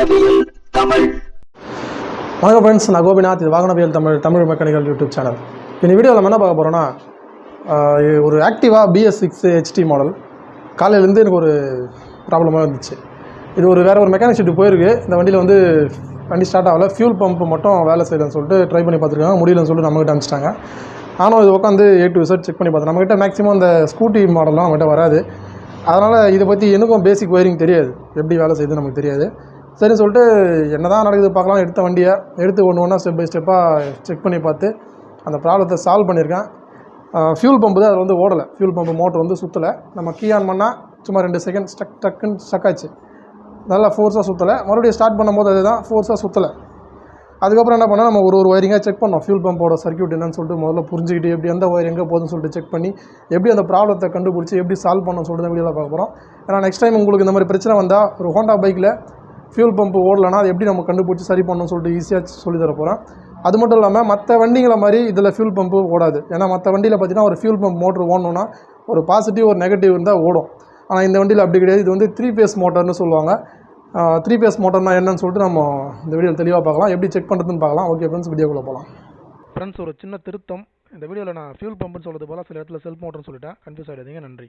வாகனவியல் தமிழ். வணக்கம் ஃப்ரெண்ட்ஸ், நான் கோபிநாத். இது வாகனவியல் தமிழ் மெக்கானிக்கல் யூடியூப் சேனல். இந்த வீடியோவில் நம்ம என்ன பார்க்க போகிறோன்னா, ஒரு ஆக்டிவா BS6 HT மாடல். காலையிலேருந்து எனக்கு ஒரு ப்ராப்ளமாக இருந்துச்சு. இது வேறு ஒரு மெக்கானிக் ஷெட்டு போயிருக்கு. இந்த வண்டியில் வண்டி ஸ்டார்ட் ஆகலை. ஃபியூல் பம்ப் மட்டும் வேலை செய்யலன்னு சொல்லிட்டு ட்ரை பண்ணி பார்த்துருக்காங்க. முடியலன்னு சொல்லிட்டு நம்மகிட்ட அனுப்பிச்சிட்டாங்க. ஆனால் இது உட்காந்து A to Z செக் பண்ணி பார்த்தேன். நம்மகிட்ட மேக்ஸிமம் இந்த ஸ்கூட்டி மாடல்லாம் நம்மகிட்ட வராது. அதனால் இதை பற்றி எனக்கும் பேசிக் ஒயரிங் தெரியாது, எப்படி வேலை செய்யுதுன்னு நமக்கு தெரியாது. சரின்னு சொல்லிட்டு என்ன தான் நடக்குது பார்க்கலாம், எடுத்த வண்டியை எடுத்து ஒன்று ஸ்டெப் பை ஸ்டெப்பாக செக் பண்ணி பார்த்து அந்த ப்ராப்ளத்தை சால்வ் பண்ணியிருக்கேன். ஃபியூல் பம்பு தான் அது ஓடலை. ஃபியூல் பம்பு மோட்ரு சுற்றலை. நம்ம கீ ஆன் பண்ணால் சும்மா 2 செகண்ட் டக்குன்னு ஸ்டக் ஆச்சு. நல்லா ஃபோர்ஸாக சுற்றலை. மறுபடியும் ஸ்டார்ட் பண்ணும்போது அதுதான் ஃபோர்ஸாக சுற்றலை. அதுக்கப்புறம் என்ன பண்ணால் நம்ம ஒரு ஒயரிங்காக செக் பண்ணோம். ஃபியூல் பம்போட சர்க்யூட் என்னன்னு சொல்லிட்டு முதல்ல புரிஞ்சுக்கிட்டு எப்படி எந்த ஒயர் எங்கே போகுதுன்னு சொல்லிட்டு செக் பண்ணி எப்படி அந்த ப்ராப்ளத்தை கண்டுபிடிச்சி எப்படி சால்வ் பண்ணணும்னு சொல்லிட்டு வீடியோவில் பார்க்க போகிறோம். ஏன்னா நெக்ஸ்ட் டைம் உங்களுக்கு இந்த மாதிரி பிரச்சனை வந்தால் ஒரு ஹோண்டா பைக்கில் ஃபியூல் பம்ப் ஓடலைன்னா அது எப்படி நம்ம கண்டுபிடிச்சி சரி பண்ணணும்னு சொல்லிட்டு ஈஸியாக சொல்லி தர போகிறேன். அது மட்டும் இல்லாமல் மற்ற வண்டிங்களை மாதிரி இதில் ஃபியூல் பம்பு ஓடாது. ஏன்னா மற்ற வண்டியில் பார்த்தீங்கன்னா ஒரு ஃபியூல் பம்ப் மோட்ரு ஓடணுன்னா ஒரு பாசிட்டிவ் ஒரு நெகட்டிவ் இருந்தால் ஓடும். ஆனால் இந்த வண்டியில் அப்படி கிடையாது. இது 3 phase மோட்டர்னு சொல்லுவாங்க. 3 phase மோட்டர்னா என்னன்னு சொல்லிட்டு நம்ம இந்த வீடியோவில் தெளிவாக பார்க்கலாம். எப்படி செக் பண்ணுறதுன்னு பார்க்கலாம். ஓகே ஃப்ரெண்ட்ஸ், வீடியோக்குள்ளே போகலாம். ஃப்ரெண்ட்ஸ், ஒரு சின்ன திருத்தம். இந்த வீடியோவில் நான் ஃபியூல் பம்புன்னு சொல்கிறது போல் சில இடத்துல செல்ஃப் மோட்டர்னு சொல்லிட்டேன். கன்ஃபியூஸ் ஆகிடுங்க. நன்றி.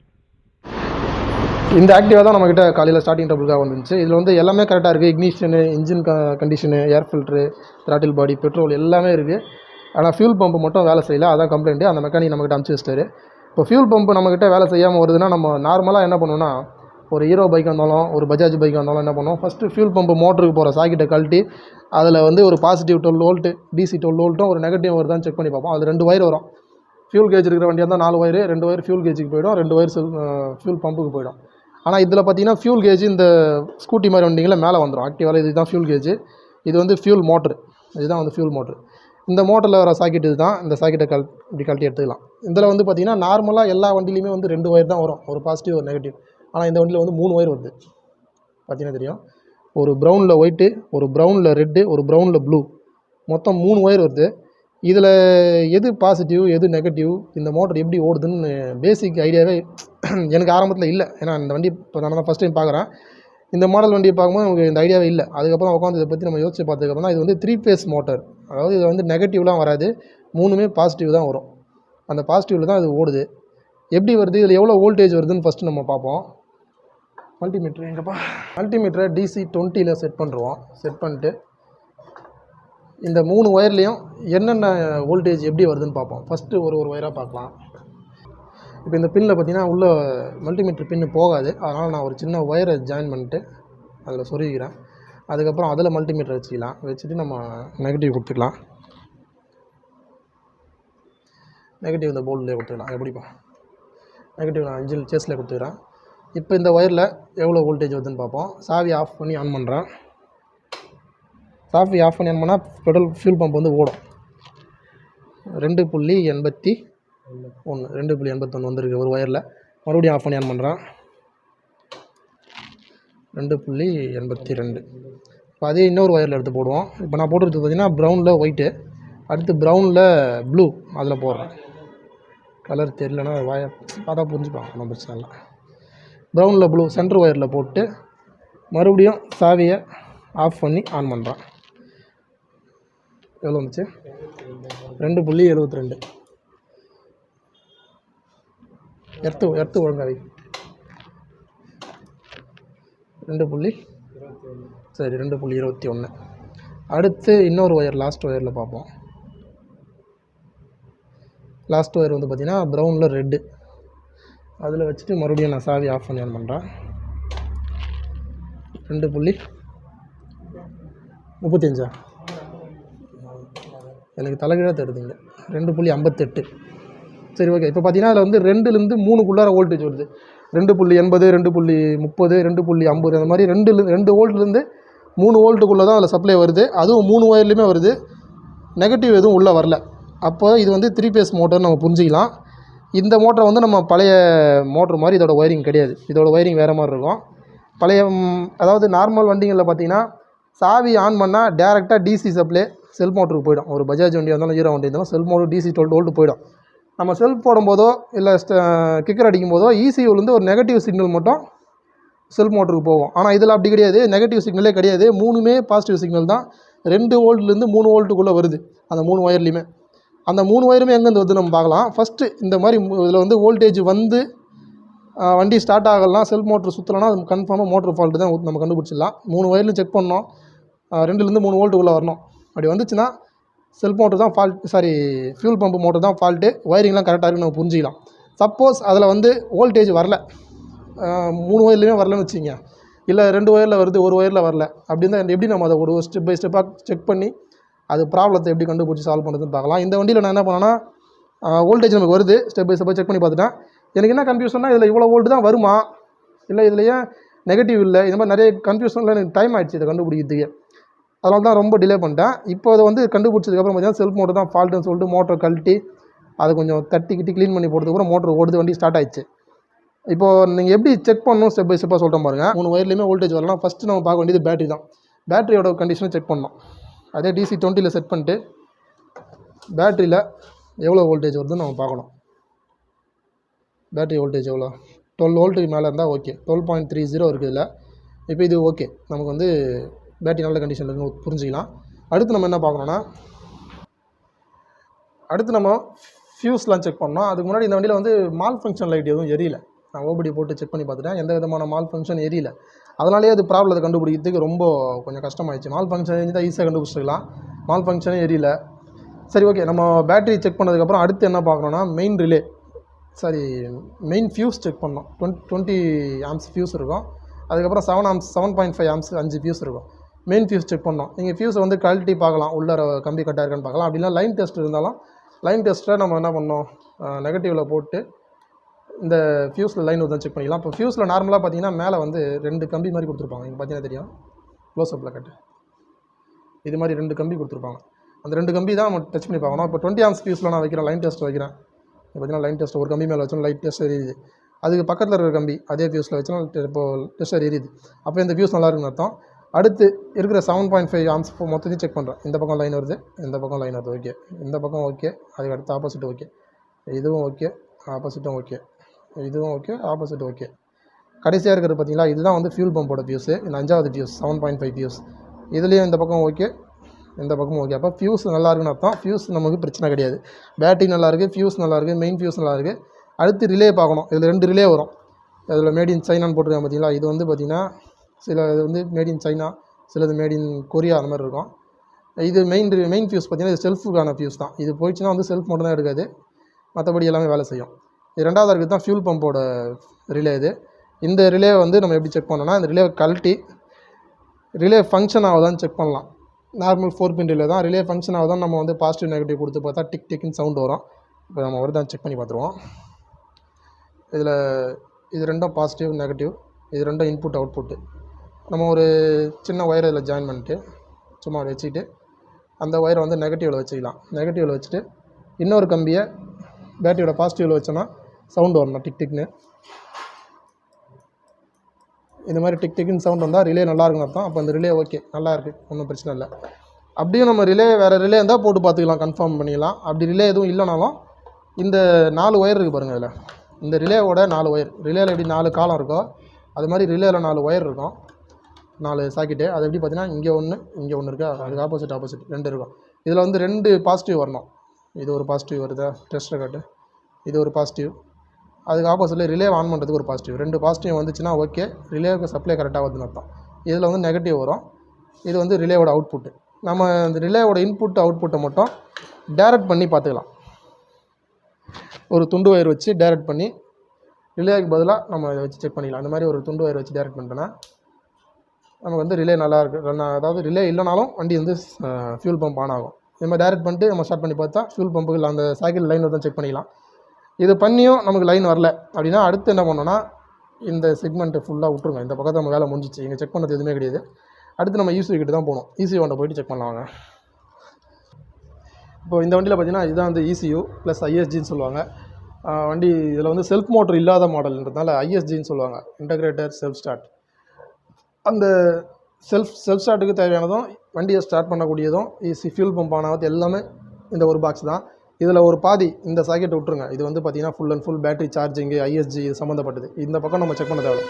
இந்த ஆக்டிவா தான் நம்மக்கிட்ட காலையில் ஸ்டார்டிங் ட்ரபிளுக்காக வந்துருந்துச்சு. இதில் எல்லாமே கரெக்டாக இருக்குது. Ignition, engine condition, air filter, throttle body, petrol எல்லாமே இருக்குது. ஆனால் ஃபியூல் பம்பு மட்டும் வேலை செய்யலை. அதான் கம்ப்ளைண்ட்டு. அந்த மெக்கானிக் நம்மகிட்ட அனுப்பிச்சி வச்சிட்டாரு. இப்போ ஃபியூல் பம்பு நம்மக்கிட்ட வேலை செய்யாமல் வருதுன்னா நம்ம நார்மலாக என்ன பண்ணுவோம்னா, ஒரு ஹீரோ பைக் வந்தாலும் ஒரு பஜாஜ் பைக் வந்தாலும் என்ன பண்ணுவோம், ஃபஸ்ட்டு ஃபியூல் பம்பு மோட்டருக்கு போகிற சாக்கெட்டை கழட்டி அதில் ஒரு பாசிட்டிவ் 12 வோல்ட்டு, DC 12 வோல்ட்டும் ஒரு நெகட்டிவ் வருதான்னு செக் பண்ணி பார்ப்போம். அது 2 ஒயர் வரும். ஃபியூல் கேஜ் இருக்கிற வண்டியாக இருந்தால் 4 ஒயர், 2 ஒயர் ஃபியூல் கேஜுக்கு போயிடும், 2 ஒயர் ஃபியூல் பம்புக்கு போயிடும். ஆனால் இதில் பார்த்தீங்கன்னா ஃபியூல் கேஜ் இந்த ஸ்கூட்டி மாதிரி வண்டிங்களில் மேலே வந்துடும். ஆக்டிவாவில் இதுதான் ஃபியூல் கேஜ். இது ஃபியூல் மோட்ரு. இதுதான் ஃபியூல் மோட்ரு. இந்த மோட்டரில் வர சாக்கெட் இது தான். இந்த சாக்கெட்டை இப்படி கழட்டி எடுத்துக்கலாம். இதில் பார்த்தீங்கன்னா நார்மலாக எல்லா வண்டிலையுமே 2 ஒயர் தான் வரும், ஒரு பாசிட்டிவ் ஒரு நெகட்டிவ். ஆனால் இந்த வண்டியில் 3 ஒயர் வருது. பார்த்தீங்கன்னா தெரியும். ஒரு ப்ரௌனில் ஒயிட்டு, ஒரு ப்ரௌனில் ரெட்டு, ஒரு ப்ரௌனில் ப்ளூ, மொத்தம் 3 ஒயர் வருது. இதில் எது பாசிட்டிவ் எது நெகட்டிவ், இந்த மோட்டர் எப்படி ஓடுதுன்னு பேசிக் ஐடியாவே எனக்கு ஆரம்பத்தில் இல்லை. ஏன்னா இந்த வண்டி இப்போ நான் தான் ஃபஸ்ட் டைம் பார்க்குறேன். இந்த மாடல் வண்டியை பார்க்கும்போது நமக்கு இந்த ஐடியாவே இல்லை. அதுக்கப்புறம் உட்காந்து இதை பற்றி நம்ம யோசிச்சு பார்த்ததுக்கப்புறம் தான் இது 3 phase மோட்டர். அதாவது இது நெகட்டிவ்லாம் வராது, 3மே பாசிட்டிவ் தான் வரும். அந்த பாசிட்டிவில் தான் இது ஓடுது. எப்படி வருது, இதில் எவ்வளோ வோல்டேஜ் வருதுன்னு ஃபஸ்ட்டு நம்ம பார்ப்போம். மல்டிமீட்ரு எங்கப்பா? மல்டிமீட்டரை DC 20ல் செட் பண்ணுறோம். செட் பண்ணிட்டு இந்த 3 ஒயர்லேயும் என்னென்ன வோல்டேஜ் எப்படி வருதுன்னு பார்ப்போம். ஃபஸ்ட்டு ஒரு ஒயராக பார்க்கலாம். இப்போ இந்த பின்னில் பார்த்தீங்கன்னா உள்ள மல்டிமீட்டர் பின்னு போகாது. அதனால் நான் ஒரு சின்ன ஒயரை ஜாயின் பண்ணிட்டு அதில் சொருகிக்கிறேன். அதுக்கப்புறம் அதில் மல்டிமீட்டர் வச்சுட்டு நம்ம நெகட்டிவ் கொடுத்துக்கலாம். நெகட்டிவ் இந்த போல்ட்லேயே கொடுத்துக்கலாம். எப்படிப்பா? நெகட்டிவ் நான் இன்ஜின் சேஸில் கொடுத்துக்கிறேன். இப்போ இந்த ஒயரில் எவ்வளோ வோல்டேஜ் வருதுன்னு பார்ப்போம். சாவி ஆஃப் பண்ணி ஆன் பண்ணுறேன். சாவி ஆஃப் பண்ணி ஆன் பண்ணால் ஃபியூல் பம்ப் ஓடும். 2.81 2.81 வந்துருக்கு ஒரு ஒயரில். மறுபடியும் ஆஃப் பண்ணி ஆன் பண்ணுறேன். 2.82. இப்போ அதே இன்னொரு ஒயரில் எடுத்து போடுவோம். இப்போ நான் போட்டுறது பார்த்திங்கன்னா ப்ரௌனில் ஒயிட்டு, அடுத்து ப்ரௌனில் ப்ளூ. அதில் போடுறேன். கலர் தெரியலன்னா பார்த்தா புரிஞ்சுப்பாங்க, ஒன்றும் பிரச்சனை இல்லை. ப்ரௌனில் ப்ளூ சென்டர் ஒயரில் போட்டு மறுபடியும் சாவியை ஆஃப் பண்ணி ஆன் பண்ணுறேன். எவ்வளோ வந்துச்சு? 2.72. எர்த்து ஒழுங்காவி 2. சரி 2.21. அடுத்து இன்னொரு ஒயர் லாஸ்ட் ஒயரில் பார்ப்போம். லாஸ்ட் ஒயர் பார்த்திங்கன்னா ப்ரௌனில் ரெட்டு. அதில் வச்சுட்டு மறுபடியும் நான் சாவி ஆஃப் பண்ணி ஆன் பண்ணுறேன். 2.35. எனக்கு தலைகீழாக தருதுங்க. 2.58. சரி ஓகே. இப்போ பார்த்தீங்கன்னா அதில் 2லேருந்து 3க்குள்ளார வோல்டேஜ் வருது. 2.80, 2.30, 2.50 அந்த மாதிரி 2 வோல்ட்லேருந்து 3 வோல்ட்டுக்குள்ளே தான் அதில் சப்ளை வருது. அதுவும் 3 ஒயர்லேயுமே வருது. நெகட்டிவ் எதுவும் உள்ளே வரல. அப்போ இது 3 phase மோட்டர்னு நம்ம புரிஞ்சிக்கலாம். இந்த மோட்டரை நம்ம பழைய மோட்ரு மாதிரி இதோட ஒயரிங் கிடையாது. இதோட ஒயரிங் வேறு மாதிரி இருக்கும். பழைய அதாவது நார்மல் வண்டிகளில் பார்த்திங்கன்னா சாவி ஆன் பண்ணால் டேரெக்டாக DC சப்ளை செல்ஃப் மோட்டருக்கு போயிடும். ஒரு பஜாஜ் வண்டியாக இருந்தாலும் ஹீரோ வண்டி இருந்தாலும் செல்ஃப் மோட்டர் DC 12 வோல்ட்டு போயிடும். நம்ம செல்ஃப் போடும்போதோ இல்லை கிக்கர் அடிக்கும் போதோ ECUலேருந்து ஒரு நெகட்டிவ் சிக்னல் மட்டும் செல்ஃப் மோட்டருக்கு போகும். ஆனால் இதில் அப்படி கிடையாது, நெகட்டிவ் சிக்னலே கிடையாது, மூணுமே பாசிட்டிவ் சிக்னல் தான். 2 வோல்ட்லேருந்து 3 வோல்ட்டுக்குள்ளே வருது அந்த 3 ஒயர்லையுமே. அந்த 3 ஒயருமே எங்கேருந்து வருது நம்ம பார்க்கலாம். ஃபஸ்ட்டு இந்த மாதிரி இதில் வந்து வோல்டேஜ் வந்து வண்டி ஸ்டார்ட் ஆகலாம், செல்ஃப் மோட்டர் சுற்றலைன்னா அது கன்ஃபார்மாக மோட்டர் ஃபால்ட்டு தான் நம்ம கண்டுபிடிச்சிடலாம். 3 ஒயர்லையும் செக் பண்ணோம், 2லேருந்து 3 வோல்ட்டுக்குள்ளே வரணும். அப்படி வந்துச்சுன்னா செல்ஃப் மோட்டர் தான் ஃபால்ட், ஃபியூல் பம்பு மோட்டர் தான் ஃபால்ட்டு. ஒயரிங்லாம் கரெக்டாக இருக்குன்னு நம்ம புரிஞ்சிக்கலாம். சப்போஸ் அதில் வந்து வோல்டேஜ் வரல, 3 ஒயர்லையுமே வரலன்னு வச்சுங்க, இல்லை 2 ஒயரில் வருது, 1 ஒயரில் வரல, அப்படின்னு தான் எப்படி நம்ம அதை ஒரு ஸ்டெப் பை ஸ்டெப்பாக செக் பண்ணி அது ப்ராப்ளத்தை எப்படி கண்டுபிடிச்சி சால்வ் பண்ணுறதுன்னு பார்க்கலாம். இந்த வண்டியில் நான் என்ன பண்ணேன்னா, வோல்டேஜ் நமக்கு வருது, ஸ்டெப் பை ஸ்டெப்பாக செக் பண்ணி பார்த்துட்டேன். எனக்கு என்ன கன்ஃபியூஷன்னா, இதில் இவ்வளோ வோல்ட்டு தான் வருமா, இல்லை இதில் ஏன் நெகட்டிவ் இல்லை, இந்த மாதிரி நிறைய கன்ஃபியூஷனில் எனக்கு டைம் ஆகிடுச்சு இதை கண்டுபிடிக்கிறதுக்கு. அதனால தான் ரொம்ப டிலே பண்ணிட்டேன். இப்போ அதை வந்து கண்டுபிடிச்சதுக்கப்புறம் பார்த்தீங்கன்னா செல்ஃப் மோட்டர் தான் ஃபால்ட்டுன்னு சொல்லிட்டு மோட்டரை கழட்டி அதை கொஞ்சம் தட்டிக்கிட்டு க்ளீன் பண்ணி போட்டதுக்கப்புறம் மோட்டர் ஓடுது, வண்டி ஸ்டார்ட் ஆயிடுச்சு. இப்போது நீங்கள் எப்படி செக் பண்ணணும் ஸ்டெப் பை ஸ்டெப்பாக சொல்கிறேன் பாருங்கள். 3 ஒயர்லையுமே வோல்டேஜ் வரலாம். ஃபஸ்ட்டு நம்ம பார்க்க வேண்டியது பேட்டரி தான். பேட்டரியோட கண்டிஷனை செக் பண்ணணும். அதே DC 20 செட் பண்ணிட்டு பேட்டரியில் எவ்வளோ வோல்டேஜ் வருதுன்னு நம்ம பார்க்கணும். பேட்டரி வோல்டேஜ் எவ்வளோ, 12 வோல்ட்டுக்கு மேலே இருந்தால் ஓகே. 12.30 இருக்குது இதில். இப்போ இது ஓகே, நமக்கு வந்து பேட்டரி நல்ல கண்டிஷனில் இருக்குன்னு புரிஞ்சிக்கலாம். அடுத்து நம்ம என்ன பார்க்கணுன்னா, அடுத்து நம்ம ஃபியூஸ்லாம் செக் பண்ணோம். அதுக்கு முன்னாடி இந்த வண்டியில் வந்து மால் ஃபங்க்ஷன் லைட் எதுவும் எரியல. நான் ஓபடி போட்டு செக் பண்ணி பார்த்துட்டேன், எந்த விதமான மால் ஃபங்க்ஷன் எரியல. அதனாலேயே அது ப்ராப்ளத்தை கண்டுபிடிக்கிறதுக்கு ரொம்ப கொஞ்சம் கஷ்டமாயிடுச்சு. மால் ஃபங்க்ஷன் எரிஞ்சு தான் ஈஸியாக கண்டுபிடிச்சிக்கலாம், மால் ஃபங்க்ஷனே எரியல. சரி ஓகே, நம்ம பேட்டரி செக் பண்ணதுக்கப்புறம் அடுத்து என்ன பார்க்கணுன்னா, main relay, main fuse check பண்ணோம். 20 ஆம்ஸ் ஃபியூஸ் இருக்கும். அதுக்கப்புறம் 7.5 ஆம்ஸ் 5 ஃபியூஸ் இருக்கும். மெயின் ஃபியூஸ் செக் பண்ணோம். நீங்கள் ஃபியூஸை வந்து கழட்டி பார்க்கலாம், உள்ளே கம்பி கட்டாக இருக்கான்னு பார்க்கலாம். அப்படின்னா லைன் டெஸ்ட் இருந்தாலும் லைன் டெஸ்ட்டை நம்ம என்ன பண்ணோம், நெகட்டிவில் போட்டு இந்த ஃபியூஸில் லைன் வந்து செக் பண்ணிக்கலாம். இப்போ ஃபியூஸில் நார்மலாக பார்த்தீங்கன்னா மேலே வந்து 2 கம்பி மாதிரி கொடுத்துருப்பாங்க. இங்கே பார்த்தீங்கன்னா தெரியும், க்ளோஸ்அப்பில் கட்டு இது மாதிரி 2 கம்பி கொடுத்துருப்பாங்க. அந்த 2 கம்பி தான் நம்ம டச் பண்ணி பார்க்கணும். இப்போ 20 ஆம்ஸ் ஃபியூஸில் நான் வைக்கிறேன், லைன் டெஸ்ட் வைக்கிறேன். இப்போ பார்த்தீங்கன்னா லைன் டெஸ்ட் ஒரு கம்பி மேலே வச்சோம், லைட் டெஸ்ட் எரியுது. அதுக்கு பக்கத்தில் இருக்கிற கம்பி அதே ஃபியூஸில் வச்சோம், இப்போது டெஸ்டர் எரியுது. அப்போ இந்த ஃபியூஸ் நல்லா இருக்குன்னு அர்த்தம். அடுத்து இருக்கிற 7.5 ஆம்ஸ் மொத்தத்தையும் செக் பண்ணுறேன். இந்த பக்கம் லைன் வருது, இந்த பக்கம் லைன் வருது, ஓகே. இந்த பக்கம் ஓகே, அதுக்கு அடுத்து ஆப்போசிட் ஓகே, இதுவும் ஓகே, ஆப்போசிட்டும் ஓகே, இதுவும் ஓகே, ஆப்போசிட் ஓகே. கடைசியாக இருக்கிறது பார்த்தீங்களா, இதுதான் வந்து ஃபியூல் பம்போட ஃபியூஸு. இந்த 5வது ஃபியூஸ் 7.5 ஃபியூஸ். இதுலேயும் இந்த பக்கம் ஓகே, இந்த பக்கமும் ஓகே. அப்போ ஃபியூஸ் நல்லா இருக்குன்னு அர்த்தம். ஃபியூஸ் நமக்கு பிரச்சனை கிடையாது. பேட்டரி நல்லாயிருக்கு, ஃபியூஸ் நல்லாயிருக்கு, மெயின் ஃபியூஸ் நல்லாயிருக்கு. அடுத்து ரிலே பார்க்கணும். இதில் 2 ரிலே வரும். இதில் மேட் இன் சைனான்னு போட்டிருக்காங்க பார்த்தீங்களா. இது வந்து பார்த்திங்கன்னா சில இது வந்து மேட் இன் சைனா, சிலது மேட் இன் கொரியா, அந்த மாதிரி இருக்கும். இது மெயின் ஃபியூஸ் பார்த்திங்கன்னா இது செல்ஃபுக்கான ஃபியூஸ் தான். இது போயிடுச்சுன்னா வந்து செல்ஃப் மட்டும் தான் எடுக்காது, மற்றபடி எல்லாமே வேலை செய்யும். இது 2வது இருக்குது தான் ஃபியூல் பம்போட ரிலே. இந்த ரிலே வந்து நம்ம எப்படி செக் பண்ணோன்னா, இந்த ரிலே கழட்டி ரிலே ஃபங்க்ஷன் ஆகுதான்னு செக் பண்ணலாம். நார்மல் 4 பின் ரிலே தான். ரிலே ஃபங்க்ஷன் ஆகுதான் நம்ம வந்து பாசிட்டிவ் நெகட்டிவ் கொடுத்து பார்த்தா டிக் டிக்னு சவுண்ட் வரும். இப்போ நம்ம வருதான் செக் பண்ணி பார்த்துருவோம். இதில் இது 2ம் பாசிட்டிவ் நெகட்டிவ், இது 2ம் இன்புட் அவுட்புட்டு. நம்ம ஒரு சின்ன ஒயரை இதில் ஜாயின் பண்ணிட்டு சும்மா வச்சுக்கிட்டு அந்த ஒயரை வந்து நெகட்டிவில் வச்சுக்கலாம். நெகட்டிவில் வச்சுட்டு இன்னொரு கம்பியை பேட்டரியோட பாசிட்டிவில் வச்சோன்னா சவுண்டு வரணும், டிக் டிக்னு. இந்த மாதிரி டிக் டிக்னு சவுண்ட் வந்தால் ரிலே நல்லா இருக்குன்னு அர்த்தம். அப்போ அந்த ரிலே ஓகே, நல்லா இருக்குது, ஒன்றும் பிரச்சனை இல்லை. அப்படியும் நம்ம ரிலே வேறு ரிலே இருந்தால் போட்டு பார்த்துக்கலாம், கன்ஃபார்ம் பண்ணிக்கலாம். அப்படி ரிலே எதுவும் இல்லைனாலும் இந்த 4 ஒயர் இருக்குது பாருங்கள். இதில் இந்த ரிலேவோட 4 ஒயர், ரிலேவில் எப்படி 4 காலம் இருக்கோ அது மாதிரி ரிலேவில் 4 ஒயர் இருக்கும், 4 சாக்கெட்டு. அது எப்படி பார்த்தீங்கன்னா இங்கே ஒன்று இருக்கா, அதுக்கு ஆப்போசிட் 2 இருக்கும். இதில் வந்து 2 பாசிட்டிவ் வரணும். இது ஒரு பாசிட்டிவ் வருதா, டெஸ்ட்டை காட்டு, இது ஒரு பாசிட்டிவ். அதுக்கு ஆப்போசிட்டில் ரிலே ஆன் பண்ணுறதுக்கு ஒரு பாசிட்டிவ். 2 பாசிட்டிவ் வந்துச்சுன்னா ஓகே, ரிலேவுக்கு சப்ளை கரெக்டாக வருதுன்னு அர்த்தம். இதில் வந்து நெகட்டிவ் வரும். இது வந்து ரிலேவோட அவுட்புட்டு. நம்ம இந்த ரிலேவோட இன்புட் அவுட்புட்டை மட்டும் டேரெக்ட் பண்ணி பார்த்துக்கலாம். ஒரு துண்டு ஒயர் வச்சு டேரெக்ட் பண்ணி ரிலேவுக்கு பதிலாக நம்ம இதை வச்சு செக் பண்ணிக்கலாம். அந்த மாதிரி ஒரு துண்டு ஒயர் வச்சு டேரெக்ட் பண்ணிட்டோன்னா நமக்கு வந்து ரிலே நல்லா இருக்குது. அதாவது ரிலே இல்லைனாலும் வண்டி வந்து ஃபியூல் பம்ப் ஆன் ஆகும். இது மாதிரி டேரெக்ட் பண்ணிட்டு நம்ம ஸ்டார்ட் பண்ணி பார்த்தா ஃபியூல் பம்புக்கு அந்த சைக்கிள் லைன் வந்து செக் பண்ணிக்கலாம். இது பண்ணியும் நமக்கு லைன் வரல அப்படின்னா அடுத்து என்ன பண்ணோன்னா, இந்த செக்மெண்ட்டை ஃபுல்லாக விட்ருங்க. இந்த பக்கத்தை நம்ம வேலை முடிஞ்சிச்சு, இங்கே செக் பண்ணது எதுவுமே கிடையாது. அடுத்து நம்ம ECU கிட்ட தான் போகணும். ECU ஒன்றை போய்ட்டு செக் பண்ணலாங்க. இப்போ இந்த வண்டியில் பார்த்தீங்கன்னா இதுதான் வந்து ECU ப்ளஸ் ISGன்னு சொல்லுவாங்க. வண்டி இதில் வந்து செல்ஃப் மோட்டர் இல்லாத மாடல்ன்றதுனால ISGன்னு சொல்லுவாங்க, இன்டகிரேட்டர் செல்ஃப் ஸ்டார்ட். அந்த செல்ஃப் ஸ்டார்ட்டுக்கு தேவையானதும் வண்டியை ஸ்டார்ட் பண்ணக்கூடியதும் ஃபியூல் பம்ப் ஆனது எல்லாமே இந்த ஒரு பாக்ஸ் தான். இதில் ஒரு பாதி இந்த சாக்கெட் விட்ருங்க. இது வந்து பார்த்திங்கன்னா full and full battery charging, ISG இது சம்மந்தப்பட்டது. இந்த பக்கம் நம்ம செக் பண்ண தேவை.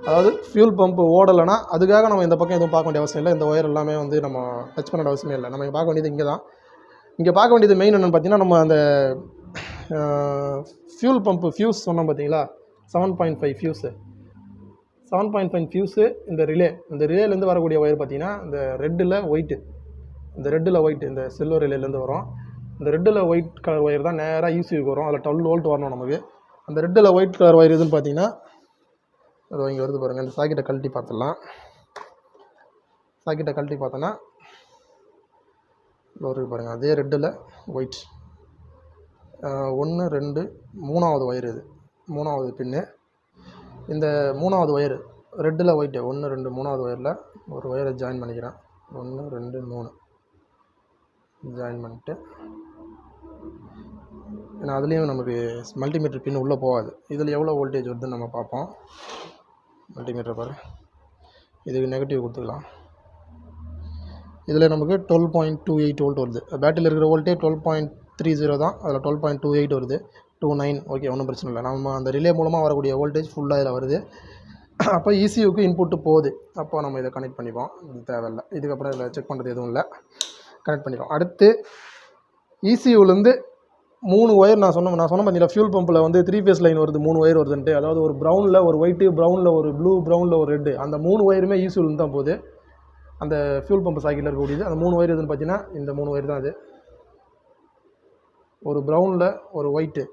அதாவது ஃபியூல் பம்ப் ஓடலைன்னா அதுக்காக நம்ம இந்த பக்கம் எதுவும் பார்க்க வேண்டிய அவசியம் இல்லை. இந்த ஒயர் எல்லாமே வந்து நம்ம டச் பண்ண வேண்டிய அவசியமே இல்லை. நம்ம இங்கே பார்க்க வேண்டியது இங்கே தான். இங்கே பார்க்க வேண்டியது மெயின் என்னென்னு பார்த்தீங்கன்னா, நம்ம அந்த ஃபியூல் பம்ப்பு ஃபியூஸ் சொன்னோம் பார்த்தீங்களா, 7.5 ஃபியூஸு, 7.5 ஃபியூஸு. இந்த ரிலேலேருந்து வரக்கூடிய ஒயர் பார்த்தீங்கன்னா இந்த ரெட்டில் ஒயிட்டு, இந்த சில்வர் ரிலேலேருந்து வரும். இந்த ரெட்டில் ஒயிட் கலர் ஒயர் தான் நேராக ஈசியூக்கு வரும். அதில் 12 வோல்ட் வரணும் நமக்கு. அந்த ரெட்டில் ஒயிட் கலர் ஒயர் எதுன்னு பார்த்தீங்கன்னா அது இங்கே வருது பாருங்கள். இந்த சாக்கெட்டை கழட்டி பார்த்துடலாம். சாக்கெட்டை கழட்டி பார்த்தோன்னா வருது பாருங்கள். அதே ரெட்டில் ஒயிட் 1 2 3வது ஒயர், இது 3வது பின்னு. இந்த 3வது ஒயரு ரெட்டில் ஒயிட்டு 1 2 3வது ஒயரில் ஒரு ஒயரை ஜாயின் பண்ணிக்கிறேன். 1 2 3 ஜாயின் பண்ணிட்டு, ஏன்னா அதுலேயும் நமக்கு மல்டிமீட்டர் பின் உள்ளே போகாது. இதில் எவ்வளோ வோல்டேஜ் வருதுன்னு நம்ம பார்ப்போம். மல்டிமீட்டர் பாரு, இதுக்கு நெகட்டிவ் கொடுத்துக்கலாம். இதில் நமக்கு 12.28 வோல்ட் வருது. பேட்டரியில் இருக்கிற வோல்டேஜ் 12.30 தான், அதில் 12.28 வருது. 29 ஓகே, ஒன்றும் பிரச்சனை இல்லை. நம்ம அந்த ரிலே மூலமாக வரக்கூடிய வோல்டேஜ் ஃபுல்லாக இதில் வருது. அப்போ இசியூக்கு இன்புட்டு போகுது. அப்போ நம்ம இதை கனெக்ட் பண்ணிப்போம். இது தேவையில்லை. இதுக்கப்புறம் இதில் செக் பண்ணுறது எதுவும் இல்லை, கனெக்ட் பண்ணிப்போம். அடுத்து இசியூலேருந்து 3 ஒயர் நான் சொன்ன பார்த்தீங்களா, ஃபியூல் பம்பில் வந்து 3 ஃபேஸ் லைன் வருது, 3 ஒயர் வருதுன்ட்டு. அதாவது ஒரு ப்ரௌனில் ஒரு ஒயிட்டு, ப்ரௌனில் ஒரு ப்ளூ, ப்ரௌனில் ஒரு ரெட்டு, அந்த 3 ஒயருமே இசியூலேருந்து தான் போகுது. அந்த ஃபியூல் பம்பு சாக்கெட்டில் இருக்கக்கூடியது அந்த 3 ஒயர் எதுன்னு பார்த்தீங்கன்னா இந்த 3 ஒயர் தான். அது ஒரு ப்ரௌனில் ஒரு ஒயிட்டு,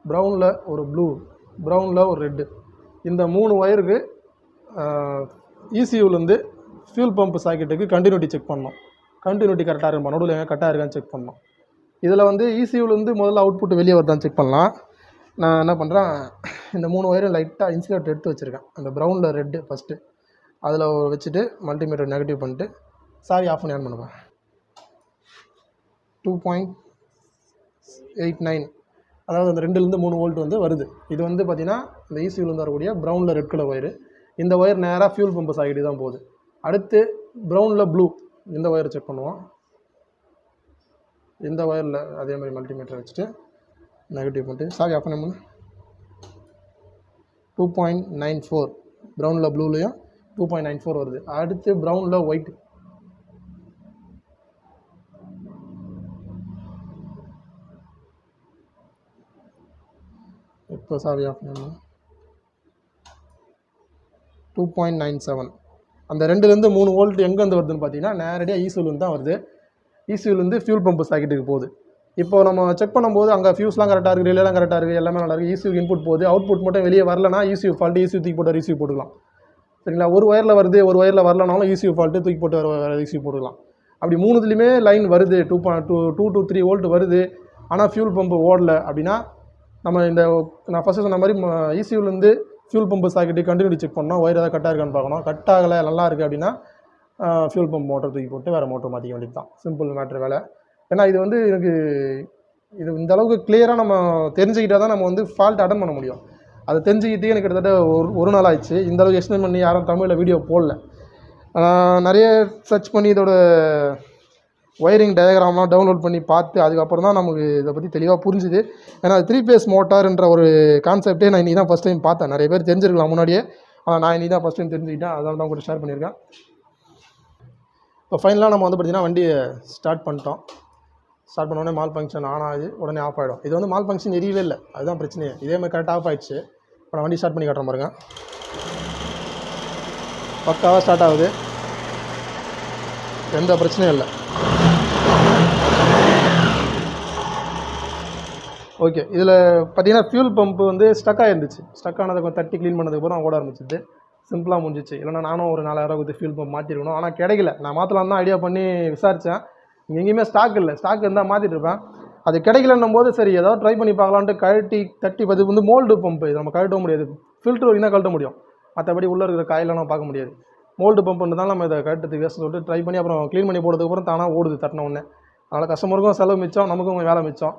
ப்ரௌனில் ஒரு ப்ளூ, ப்ரௌனில் ஒரு ரெட்டு. இந்த 3 ஒயருக்கு இசியூலேருந்து ஃபியூல் பம்பு சாக்கெட்டுக்கு கண்டினியூட்டி செக் பண்ணணும். கண்டினியூட்டி கரெக்டாக இருக்கும், நடுவில் எங்கே கரெக்டாக இருக்கான்னு செக் பண்ணணும். இதில் வந்து இசியூலேருந்து முதல்ல அவுட்புட் வெளியே வருதான்னு செக் பண்ணலாம். நான் என்ன பண்ணுறேன், இந்த 3 ஒயரும் லைட்டாக இன்சுலேட்டர் எடுத்து வச்சுருக்கேன். அந்த ப்ரௌனில் ரெட்டு ஃபஸ்ட்டு அதில் வச்சுட்டு மல்டிமீட்டர் நெகட்டிவ் பண்ணிட்டு சாவி ஆஃப் பண்ணி ஆன் பண்ணுவேன். 2.89, அதாவது அந்த 2லேருந்து 3 வோல்ட் வந்து வருது. இது வந்து பார்த்திங்கன்னா இந்த இசியூலேருந்து வரக்கூடிய ப்ரௌனில் ரெட் கலர் ஒயரு. இந்த ஒயர் நேராக ஃபியூல் பம்பு சாக்கெட்டு தான் போகுது. அடுத்து ப்ரௌனில் ப்ளூ, இந்த ஒயரை செக் பண்ணுவோம். இந்த ஒயரில் அதே மாதிரி மல்டிமீட்டர் வச்சுட்டு நெகட்டிவ் பண்ணிட்டு சாவி ஆஃப் பண்ண 2.94, ப்ரௌனில் ப்ளூலையும் 2.94 வருது. அடுத்து ப்ரௌனில் ஒயிட், இப்போ சாவி ஆஃப் பண்ண 2.97. அந்த 2லேருந்து 3 வோல்ட் எங்கேருந்து வருதுன்னு பார்த்தீங்கன்னா நேரடியாக இசியூலேருந்து தான் வருது. இசியூலேருந்து ஃபியூல் பம்பு சாக்கெட்டுக்கு போகுது. இப்போ நம்ம செக் பண்ணும்போது அங்கே ஃபியூஸ்லாம் கரெக்டாக இருக்குது, ரிலேலாம் கரெக்டாக இருக்குது, எல்லாமே நல்லா இருக்குது. இசியூ இன்புட் போகுது, அவுட்புட் மட்டும் வெளியே வரலனா இசியூ ஃபால்ட்டு, இசியூ தூக்கி போட்டு இசியூ போட்டுக்கலாம். சரிங்களா? ஒரு ஒயரில் வருது, ஒரு ஒயரில் வரலனாலும் இசியூ ஃபால்ட்டு, தூக்கி போட்டு வேறு இசியூ போட்டுக்கலாம். அப்படி 3த்துலேயுமே லைன் வருது, 2 to 3 வோல்ட் வருது, ஆனால் ஃபியூல் பம்பு ஓடலை அப்படின்னா நம்ம நான் ஃபஸ்ட்டு சொன்ன மாதிரி இசியூலேருந்து fuel pump socket continuity check பண்ணோம். ஒயர் ஏதாவது கட்டாக இருக்கான்னு பார்க்கணும். கட் ஆகலை, நல்லா இருக்குது அப்படின்னா ஃபியூல் பம்ப் மோட்டர் தூக்கி போட்டு வேறு மோட்டர் மாற்றிக்க வேண்டியது தான். சிம்பிள் மேட்ரு வேலை. ஏன்னா இது வந்து எனக்கு இந்த அளவுக்கு கிளியராக நம்ம தெரிஞ்சுக்கிட்டால் தான் நம்ம வந்து ஃபால்ட் அட்டன் பண்ண முடியும். அதை தெரிஞ்சுக்கிட்டே எனக்கு கிட்டத்தட்ட ஒரு நாள் ஆயிடுச்சு. இந்த அளவுக்கு எக்ஸ்பிளைன் பண்ணி யாரும் தமிழில் வீடியோ போடல. நிறைய சர்ச் பண்ணி இதோட ஒயரிங் டயக்ராம்லாம் டவுன்லோட் பண்ணி பார்த்து அதுக்கப்புறம் தான் நமக்கு இதை பற்றி தெளிவாக புரிஞ்சுது. ஏன்னா 3 ஃபேஸ் மோட்டார்ன்ற ஒரு கான்செப்டே நான் இன்றைக்கி தான் ஃபஸ்ட் டைம் பார்த்தேன். நிறைய பேர் தெரிஞ்சிருக்கலாம் முன்னாடியே, ஆனால் நான் இன்றைக்கி தான் ஃபஸ்ட் டைம் தெரிஞ்சுக்கிட்டேன். அதனால தான் கூட ஷேர் பண்ணியிருக்கேன். இப்போ ஃபைனலாக நம்ம வந்து பார்த்திங்கன்னா வண்டியை ஸ்டார்ட் பண்ணிட்டோம். ஸ்டார்ட் பண்ணோடனே மால் ஃபங்க்ஷன் ஆன் ஆகுது, உடனே ஆஃப் ஆகிடும். இது வந்து மால் ஃபங்க்ஷன் எரியவே இல்லை, அதுதான் பிரச்சனையே. இதே மாதிரி கரெக்டாக ஆஃப் ஆகிடுச்சு. இப்போ நான் வண்டி ஸ்டார்ட் பண்ணி காட்டுறேன் பாருங்க. பக்காவாக ஸ்டார்ட் ஆகுது, எந்த பிரச்சனையும் இல்லை. ஓகே, இதில் பார்த்தீங்கன்னா ஃபியூல் பம்ப்பு வந்து ஸ்டக்காக இருந்துச்சு. ஸ்டக் ஆனதை கொஞ்சம் தட்டி க்ளீன் பண்ணதுக்கப்புறம் ஓட ஆரம்பிச்சிது. சிம்பிளாக முடிஞ்சிச்சு. இல்லைனா நானும் ஒரு 4000 கொடுத்து ஃபியூல் பம்ப் மாற்றிருக்கணும். ஆனால் கிடைக்கல. நான் மாற்றலாம் தான் ஐடியா பண்ணி விசாரித்தேன். இங்கே எங்கேயுமே ஸ்டாக் இல்லை. ஸ்டாக் இருந்தால் மாற்றிட்டு இருப்பேன். அது கிடைக்கலன்னும் போது சரி ஏதாவது ட்ரை பண்ணி பார்க்கலான்ட்டு தட்டி அது வந்து மோல்டு பம்பு, இது நம்ம கழட்ட முடியாது. ஃபில்ட்ரு வரைக்கும் தான் கழட்ட முடியும், மற்றபடி உள்ளே இருக்கிற காயெல்லாம் நம்ம பார்க்க முடியாது. மோல்டு பம்புன்றதால நம்ம இதை கழட்டத்துக்கு வேஸ்ட் சொல்லிட்டு ட்ரை பண்ணி அப்புறம் க்ளீன் பண்ணி போடுறதுக்கப்புறம் தானாக ஓடுது தட்டின ஒன்று. அதனால் கஸ்டமருக்கும் செலவு மிச்சம், நமக்கும் வேலை மிச்சம்.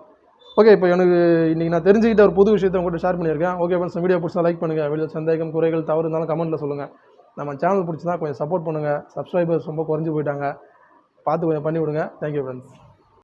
ஓகே, இப்போ எனக்கு இன்றைக்கி நான் தெரிஞ்சுக்கிட்ட ஒரு புது விஷயத்தை உங்கள்கிட்ட ஷேர் பண்ணியிருக்கேன். ஓகே ஃப்ரெண்ட்ஸ், வீடியோ பிடிச்சா லைக் பண்ணுங்கள். வீடியோ சந்தேகம் குறைகள் தவறு இருந்தாலும் கமெண்ட்டில் சொல்லுங்கள். நம்ம சேனல் பிடிச்சினா கொஞ்சம் சப்போர்ட் பண்ணுங்கள். சப்ஸ்கிரைபர்ஸ் ரொம்ப குறைஞ்சி போயிட்டாங்க, பார்த்து கொஞ்சம் பண்ணி விடுங்க. Thank you friends.